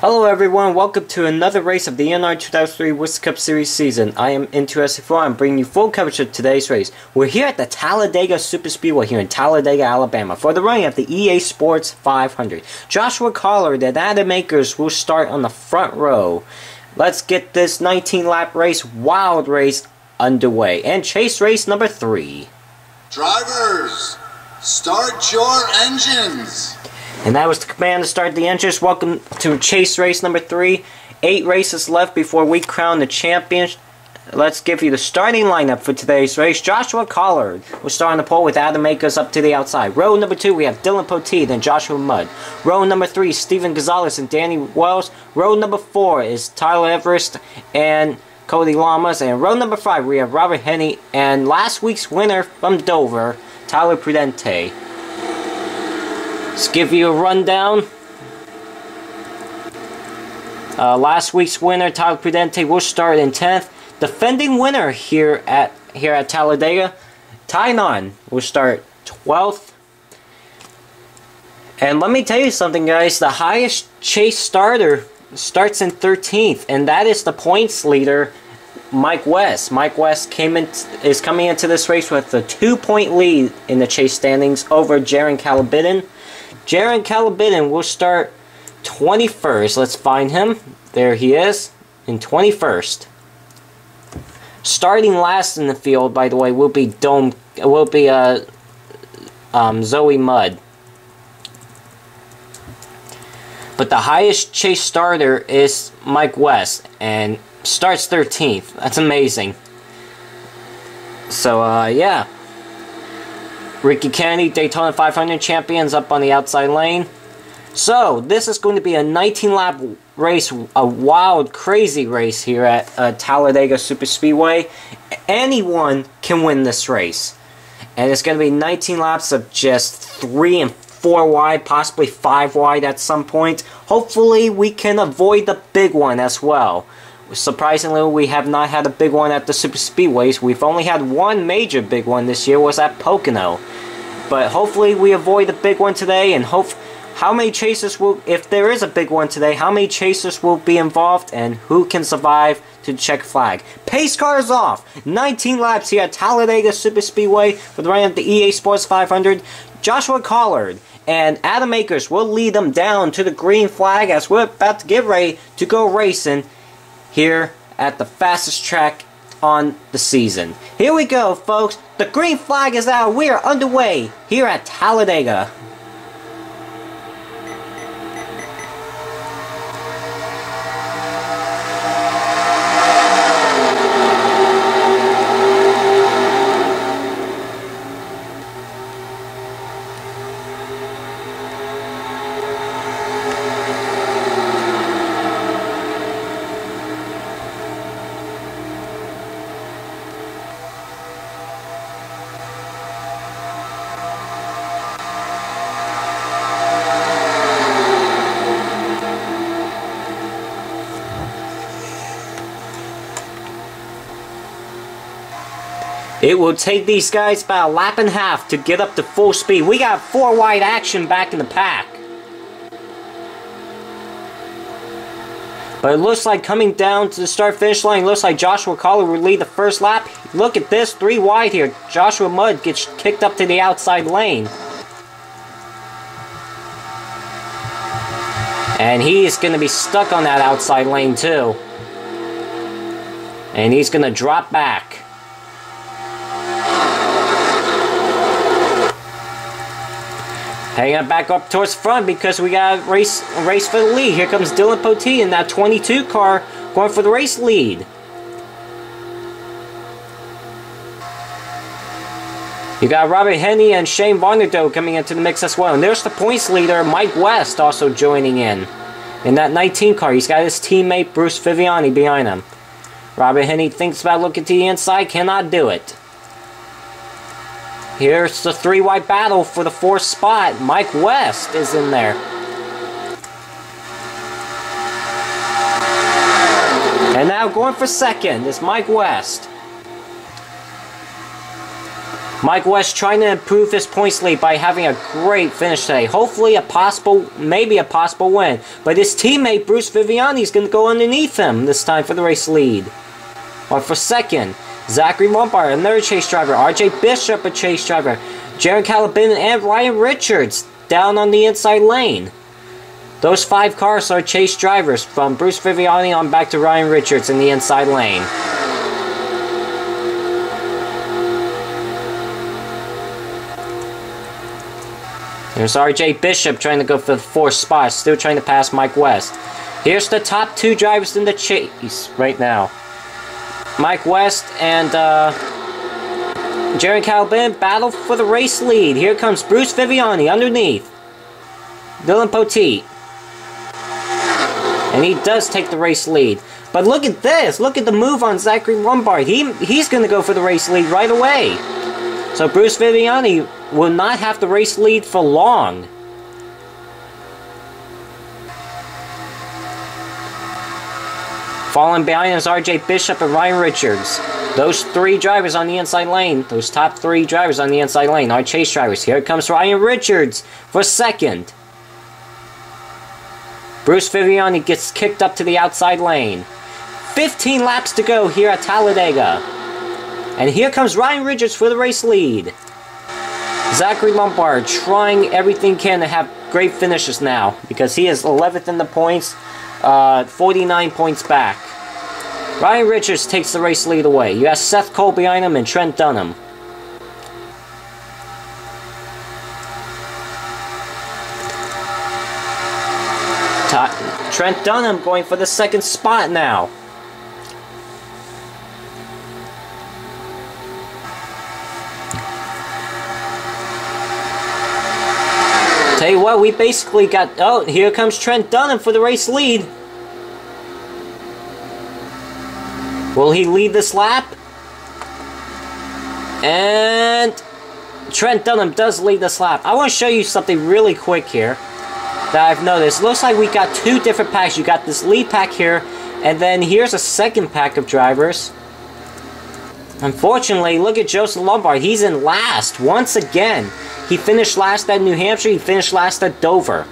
Hello everyone, welcome to another race of the NR2003 Winston Cup Series season. I am Interested4. I'm bringing you full coverage of today's race. We're here at the Talladega Superspeedway here in Talladega, Alabama for the running of the EA Sports 500. Joshua Collard and Adam Akers will start on the front row. Let's get this 19-lap race, wild race, underway. And chase race number 3. Drivers, start your engines. And that was the command to start the engines. Welcome to chase race number 3. 8 races left before we crown the champion. Let's give you the starting lineup for today's race. Joshua Collard will start on the pole with Adam Akers up to the outside. Row number 2, we have Dylan Poteet and Joshua Mudd. Row number 3, Steven Gonzalez and Danny Wells. Row number 4 is Tyler Everest and Cody Lamas. And row number 5, we have Robert Henney and last week's winner from Dover, Tyler Prudente. Let's give you a rundown. Last week's winner, Tyler Prudente, will start in 10th. Defending winner here at Talladega, Tynon, will start 12th. And let me tell you something, guys. The highest chase starter starts in 13th, and that is the points leader, Mike West. Mike West is coming into this race with a 2-point lead in the chase standings over Jaron Calabidden. Jaron Calabidden will start 21st. Let's find him. There he is, in 21st. Starting last in the field, by the way, will be Zoe Mudd. But the highest chase starter is Mike West, and starts 13th. That's amazing. So, yeah. Ricky Kennedy, Daytona 500 champions up on the outside lane. So, this is going to be a 19-lap race, a wild, crazy race here at Talladega Superspeedway. Anyone can win this race. And it's going to be 19 laps of just 3 and 4 wide, possibly 5 wide at some point. Hopefully, we can avoid the big one as well. Surprisingly, we have not had a big one at the Superspeedways. We've only had one major big one this year, was at Pocono. But hopefully we avoid the big one today, and how many chasers will, if there is a big one today, how many chasers will be involved, and who can survive to the check flag. Pace cars off! 19 laps here at Talladega Superspeedway for the running of the EA Sports 500. Joshua Collard and Adam Akers will lead them down to the green flag as we're about to get ready to go racing here at the fastest track on the season. Here we go, folks. The green flag is out. We are underway here at Talladega. It will take these guys about a lap and a half to get up to full speed. We got 4 wide action back in the pack. But it looks like coming down to the start-finish line, looks like Joshua Collard will lead the first lap. Look at this, 3 wide here. Joshua Mudd gets kicked up to the outside lane. And he is going to be stuck on that outside lane too. And he's going to drop back. Hanging it back up towards the front because we got a race for the lead. Here comes Dylan Poteet in that 22 car going for the race lead. You got Robert Henney and Shane Varnado coming into the mix as well. And there's the points leader, Mike West, also joining in that 19 car. He's got his teammate Bruce Viviani behind him. Robert Henney thinks about looking to the inside, cannot do it. Here's the 3-wide battle for the 4th spot. Mike West is in there. And now going for second is Mike West. Mike West trying to improve his points lead by having a great finish today. Hopefully maybe a possible win. But his teammate Bruce Viviani is going to go underneath him this time for the race lead. Or for second, Zachary Lombard, another chase driver. RJ Bishop, a chase driver. Jaron Calabin and Ryan Richards down on the inside lane. Those 5 cars are chase drivers from Bruce Viviani on back to Ryan Richards in the inside lane. There's RJ Bishop trying to go for the 4th spot, still trying to pass Mike West. Here's the top 2 drivers in the chase right now. Mike West and Jaron Calabin battle for the race lead. Here comes Bruce Viviani underneath Dylan Poteet. And he does take the race lead. But look at this. Look at the move on Zachary Lombard. He's going to go for the race lead right away. So Bruce Viviani will not have the race lead for long. Falling behind is RJ Bishop and Ryan Richards. Those 3 drivers on the inside lane, those top 3 drivers on the inside lane are chase drivers. Here comes Ryan Richards for second. Bruce Viviani gets kicked up to the outside lane. 15 laps to go here at Talladega. And here comes Ryan Richards for the race lead. Zachary Lombard trying everything he can to have great finishes now, because he is 11th in the points, 49 points back. Ryan Richards takes the race lead away. You have Seth Cole behind him and Trent Dunham. Trent Dunham going for the 2nd spot now. Tell you what, we basically got... Oh, here comes Trent Dunham for the race lead. Will he lead this lap? And Trent Dunham does lead this lap. I want to show you something really quick here that I've noticed. Looks like we got 2 different packs. You got this lead pack here, and then here's a second pack of drivers. Unfortunately, look at Joseph Lombard. He's in last once again. He finished last at New Hampshire. He finished last at Dover.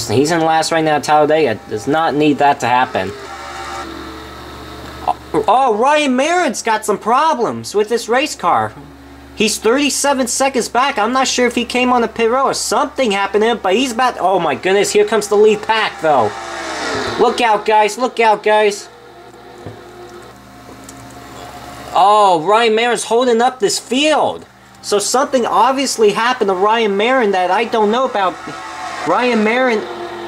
He's in last right now at Talladega. Does not need that to happen. Oh, Ryan Marin's got some problems with this race car. He's 37 seconds back. I'm not sure if he came on the pit road or something happened to him, but he's about... Oh my goodness, here comes the lead pack though. Look out, guys. Look out, guys. Oh, Ryan Marin's holding up this field. So something obviously happened to Ryan Marin that I don't know about. Ryan Marin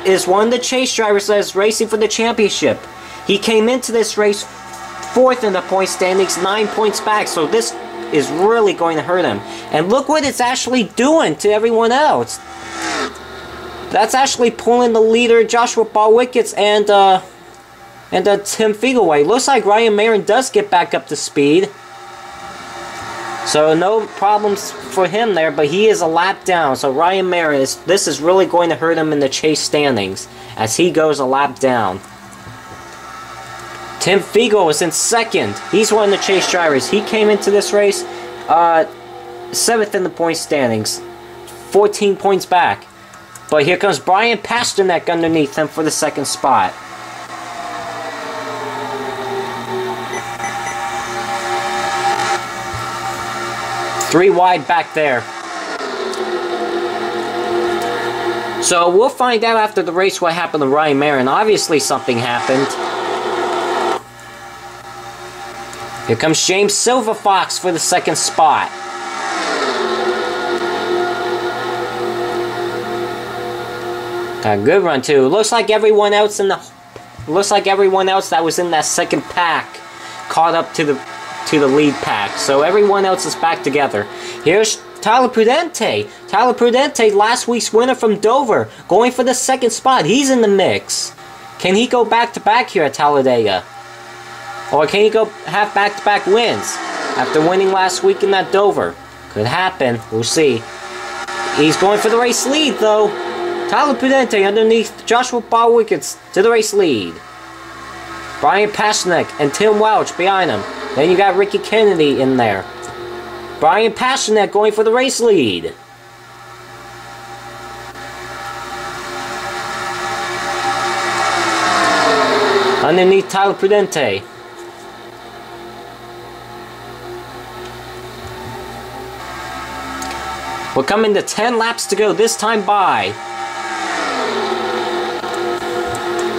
is one of the chase drivers that is racing for the championship. He came into this race 4th in the point standings, 9 points back. So this is really going to hurt him. And look what it's actually doing to everyone else. That's actually pulling the leader, Joshua Ball-Wickets, and Tim Fiegelway. Looks like Ryan Marin does get back up to speed. So no problems for him there, but he is a lap down. So Ryan Marin, this is really going to hurt him in the chase standings as he goes a lap down. Tim Fiegel is in 2nd. He's one of the chase drivers. He came into this race 7th in the point standings, 14 points back. But here comes Brian Pasternak underneath him for the 2nd spot. Three wide back there. So we'll find out after the race what happened to Ryan Marin. Obviously something happened. Here comes James Silverfox for the 2nd spot. Got a good run too. Looks like everyone else that was in that 2nd pack caught up to the lead pack. So everyone else is back together. Here's Tyler Prudente. Tyler Prudente, last week's winner from Dover, going for the 2nd spot. He's in the mix. Can he go back-to-back here at Talladega? Or can he go have back-to-back wins after winning last week in that Dover? Could happen. We'll see. He's going for the race lead, though. Tyler Prudente underneath Joshua Ball-Wickets to the race lead. Brian Pasternak and Tim Welch behind him. Then you got Ricky Kennedy in there. Brian Passionette going for the race lead. Underneath Tyler Prudente. We're coming to 10 laps to go this time by.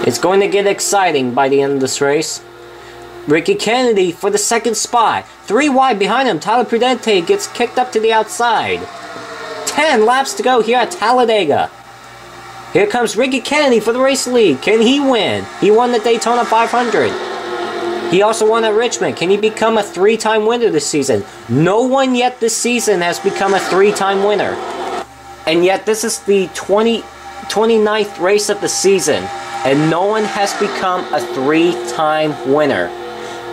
It's going to get exciting by the end of this race. Ricky Kennedy for the second spot. 3 wide behind him. Tyler Prudente gets kicked up to the outside. 10 laps to go here at Talladega. Here comes Ricky Kennedy for the race lead. Can he win? He won the Daytona 500. He also won at Richmond. Can he become a 3-time winner this season? No one yet this season has become a 3-time winner. And yet this is the 29th race of the season. And no one has become a 3-time winner.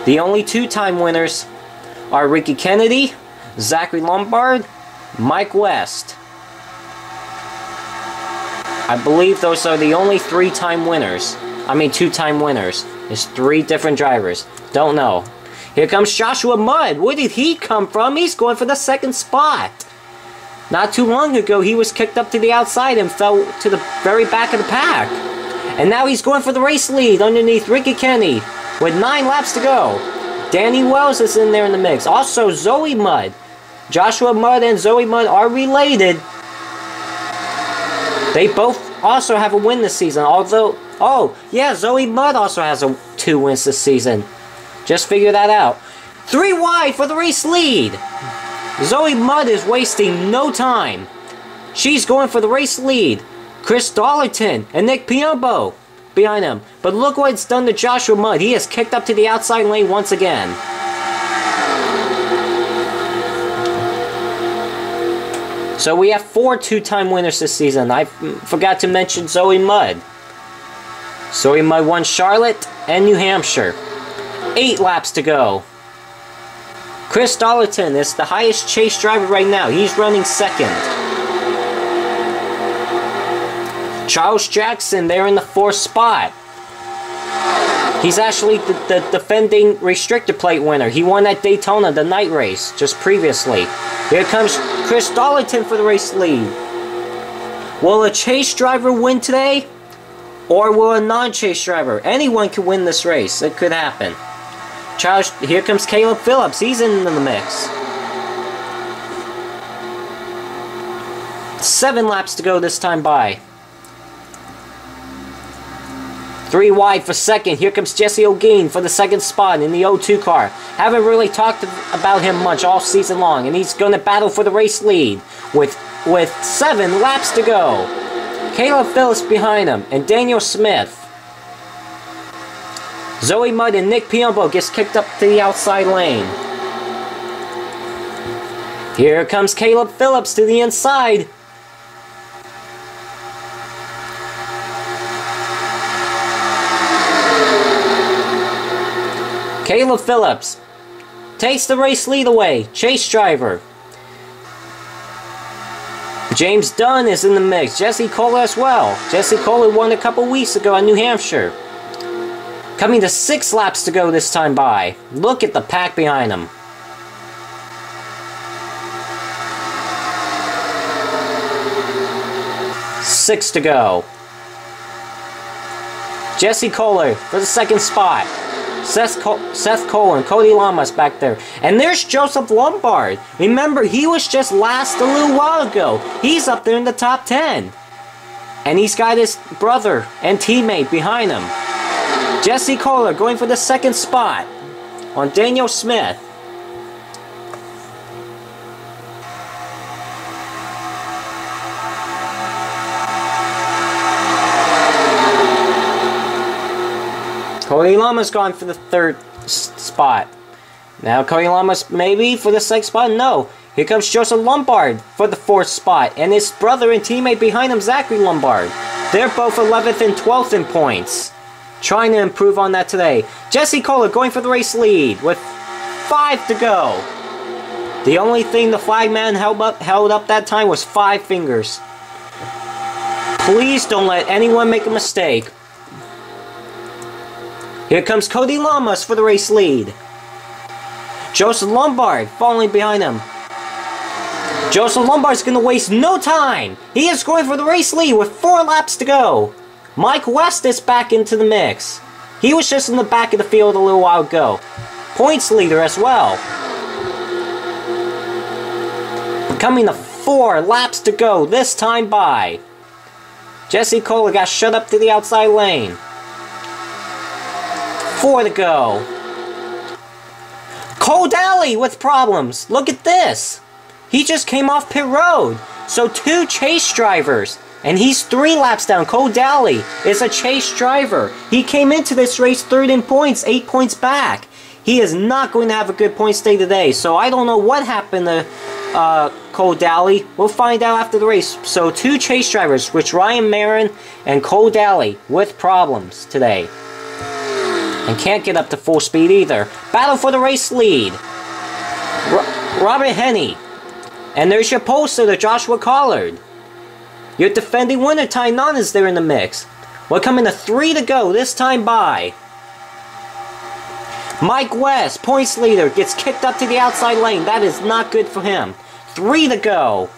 The only 2-time winners are Ricky Kennedy, Zachary Lombard, Mike West. I believe those are the only 3-time winners. I mean 2-time winners. There's 3 different drivers. Don't know. Here comes Joshua Mudd. Where did he come from? He's going for the second spot. Not too long ago, he was kicked up to the outside and fell to the very back of the pack. And now he's going for the race lead underneath Ricky Kennedy with 9 laps to go. Danny Wells is in there in the mix. Also, Zoe Mudd. Joshua Mudd and Zoe Mudd are related. They both also have a win this season. Although, oh, yeah, Zoe Mudd also has 2 wins this season. Just figure that out. 3 wide for the race lead. Zoe Mudd is wasting no time. She's going for the race lead. Chris Darlington and Nick Piombo behind him. But look what it's done to Joshua Mudd. He is kicked up to the outside lane once again. So we have 4 2-time winners this season. I forgot to mention Zoe Mudd. Zoe Mudd won Charlotte and New Hampshire. 8 laps to go. Chris Darlington is the highest chase driver right now. He's running second. Charles Jackson there in the 4th spot. He's actually the defending restrictor plate winner. He won at Daytona, the night race, just previously. Here comes Chris Darlington for the race lead. Will a chase driver win today? Or will a non-chase driver? Anyone can win this race. It could happen. Here comes Caleb Phillips. He's in the mix. 7 laps to go this time by. 3 wide for second. Here comes Jesse O'Gean for the second spot in the O2 car. Haven't really talked about him much all season long, and he's going to battle for the race lead with 7 laps to go. Caleb Phillips behind him, and Daniel Smith. Zoe Mudd and Nick Piombo gets kicked up to the outside lane. Here comes Caleb Phillips to the inside. Caleb Phillips takes the race lead away. Chase driver. James Dunn is in the mix. Jesse Kohler as well. Jesse Kohler won a couple weeks ago at New Hampshire. Coming to 6 laps to go this time by. Look at the pack behind him. Six to go. Jesse Kohler for the second spot. Seth Cole and Cody Lamas back there. And there's Joseph Lombard. Remember, he was just last a little while ago. He's up there in the top 10. And he's got his brother and teammate behind him. Jesse Kohler going for the second spot on Daniel Smith. Cody Lamas gone for the 3rd spot. Now Cody Lamas maybe for the 6th spot? No. Here comes Joseph Lombard for the 4th spot. And his brother and teammate behind him, Zachary Lombard. They're both 11th and 12th in points. Trying to improve on that today. Jesse Kohler going for the race lead with 5 to go. The only thing the flagman held up that time was 5 fingers. Please don't let anyone make a mistake. Here comes Cody Lamas for the race lead. Joseph Lombard following behind him. Joseph Lombard's going to waste no time. He is going for the race lead with 4 laps to go. Mike West is back into the mix. He was just in the back of the field a little while ago. Points leader as well. Coming to 4 laps to go, this time by. Jesse Kohler got shut up to the outside lane. 4 to go. Cole Daly with problems. Look at this. He just came off pit road. So 2 chase drivers. And he's 3 laps down. Cole Daly is a chase driver. He came into this race 3rd in points, 8 points back. He is not going to have a good points day today. So I don't know what happened to Cole Daly. We'll find out after the race. So 2 chase drivers, which Ryan Marin and Cole Daly with problems today. And can't get up to full speed either. Battle for the race lead. Robert Henney. And there's your pole sitter, Joshua Collard. Your defending winner, Ty Nunn, is there in the mix. We're coming to 3 to go, this time by. Mike West, points leader, gets kicked up to the outside lane. That is not good for him. 3 to go.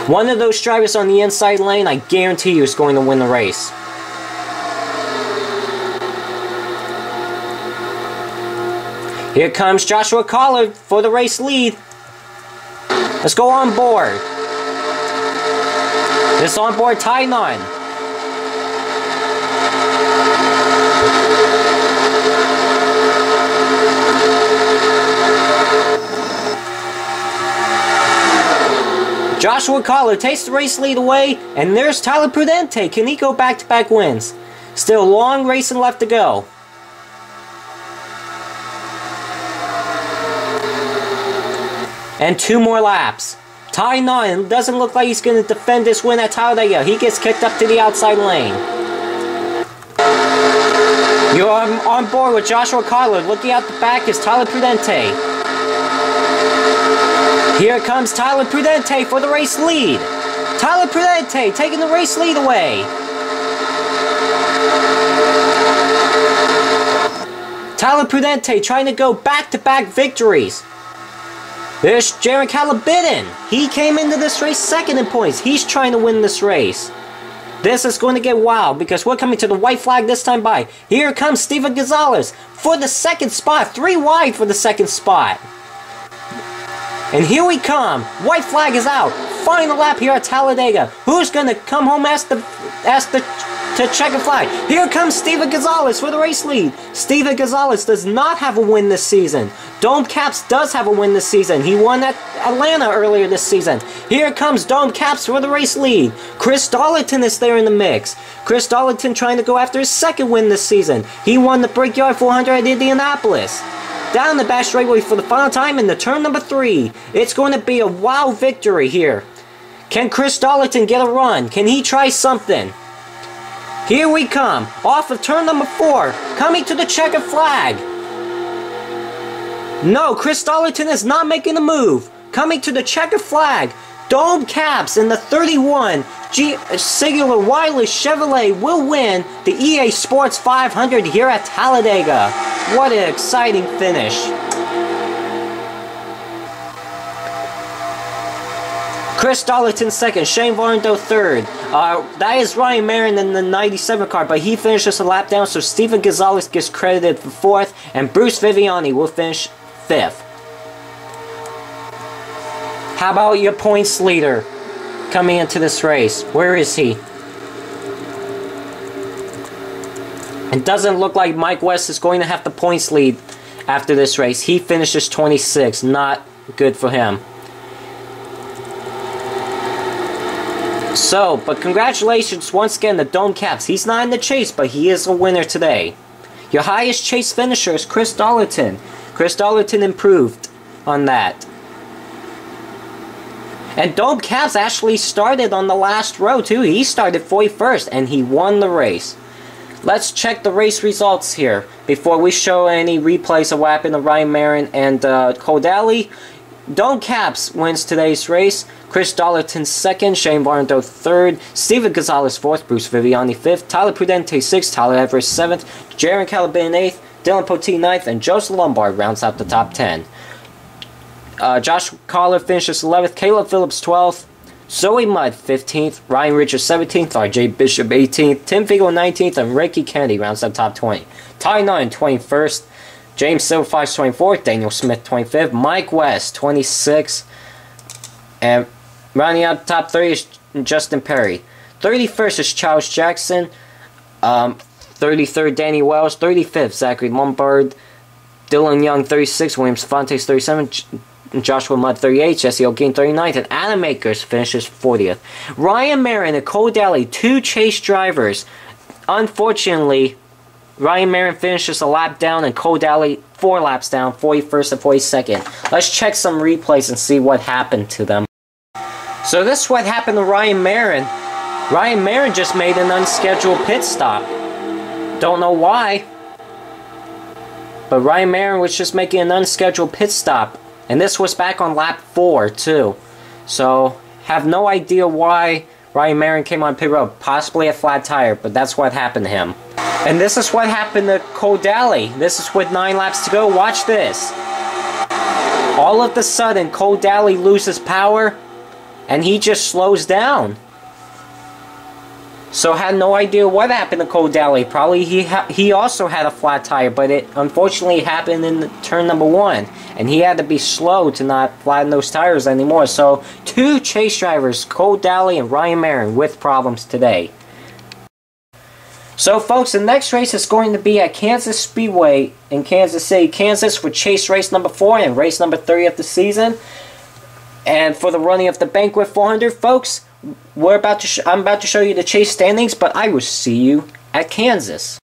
One of those drivers on the inside lane, I guarantee you, is going to win the race. Here comes Joshua Collard for the race lead. Let's go on board. This on board Ty Nunn. Joshua Collard takes the race lead away, and there's Tyler Prudente. Can he go back-to-back wins? Still long racing left to go. And 2 more laps. Ty Nunn doesn't look like he's going to defend this win at Talladega. He gets kicked up to the outside lane. You're on board with Joshua Collard. Looking out the back is Tyler Prudente. Here comes Tyler Prudente for the race lead. Tyler Prudente taking the race lead away. Tyler Prudente trying to go back-to-back victories. There's Jaron Calabitten. He came into this race 2nd in points. He's trying to win this race. This is going to get wild because we're coming to the white flag this time by. Here comes Steven Gonzalez for the 2nd spot. 3 wide for the 2nd spot. And here we come. White flag is out. Final lap here at Talladega. Who's going to come home to check a flag? Here comes Steven Gonzalez for the race lead. Steven Gonzalez does not have a win this season. Dome Caps does have a win this season. He won at Atlanta earlier this season. Here comes Dome Caps for the race lead. Chris Darlington is there in the mix. Chris Darlington trying to go after his 2nd win this season. He won the Brickyard 400 at Indianapolis. Down the back straightaway for the final time in the turn number 3. It's going to be a wow victory here. Can Chris Darlington get a run? Can he try something? Here we come. Off of turn number 4. Coming to the checkered flag. No, Chris Darlington is not making a move. Coming to the checkered flag. Dome Caps in the 31 Singular Wireless Chevrolet will win the EA Sports 500 here at Talladega. What an exciting finish. Chris Darlington 2nd, Shane Varndo 3rd. That is Ryan Marin in the 97 car, but he finishes a lap down, so Steven Gonzalez gets credited for 4th, and Bruce Viviani will finish 5th. How about your points leader coming into this race? Where is he? It doesn't look like Mike West is going to have the points lead after this race. He finishes 26th. Not good for him. So, but congratulations once again to Dome Caps. He's not in the chase, but he is a winner today. Your highest chase finisher is Chris Darlington. Chris Darlington improved on that. And Dome Caps actually started on the last row too. He started 41st and he won the race. Let's check the race results here before we show any replays of what happened to Ryan Marin and Cole Daly. Don Caps wins today's race. Chris Dollarton 2nd, Shane Barnado 3rd, Steven Gonzalez 4th, Bruce Viviani 5th, Tyler Prudente 6th, Tyler Everest 7th, Jaron Calabin 8th, Dylan Poteet 9th, and Joseph Lombard rounds out the top 10. Josh Collar finishes 11th, Caleb Phillips 12th, Zoe Mudd 15th, Ryan Richards 17th, RJ Bishop 18th, Tim Fiegel 19th, and Ricky Kennedy rounds out top 20. Ty Nine 21st, James Silverfice 24th, Daniel Smith 25th, Mike West 26th, and rounding out the top 30 is Justin Perry. 31st is Charles Jackson, 33rd Danny Wells, 35th Zachary Lombard, Dylan Young 36th, William Fontes 37th, Joshua Mudd 38th, Jesse O'Gean 39th, and Adam Akers finishes 40th. Ryan Marin and Cole Daly, 2 chase drivers. Unfortunately, Ryan Marin finishes a lap down and Cole Daly 4 laps down, 41st and 42nd. Let's check some replays and see what happened to them. So this is what happened to Ryan Marin. Ryan Marin just made an unscheduled pit stop. Don't know why, but Ryan Marin was just making an unscheduled pit stop. And this was back on lap 4 too. So, have no idea why Ryan Marin came on pit road. Possibly a flat tire, but that's what happened to him. And this is what happened to Cole Daly. This is with 9 laps to go. Watch this. All of a sudden, Cole Daly loses power, and he just slows down. So had no idea what happened to Cole Daly. Probably he also had a flat tire, but it unfortunately happened in turn number 1. And he had to be slow to not flatten those tires anymore. So 2 chase drivers, Cole Daly and Ryan Marin, with problems today. So folks, the next race is going to be at Kansas Speedway in Kansas City, Kansas, for chase race number 4 and race number 3 of the season. And for the running of the Banquet 400, folks, I'm about to show you the chase standings, but I will see you at Kansas.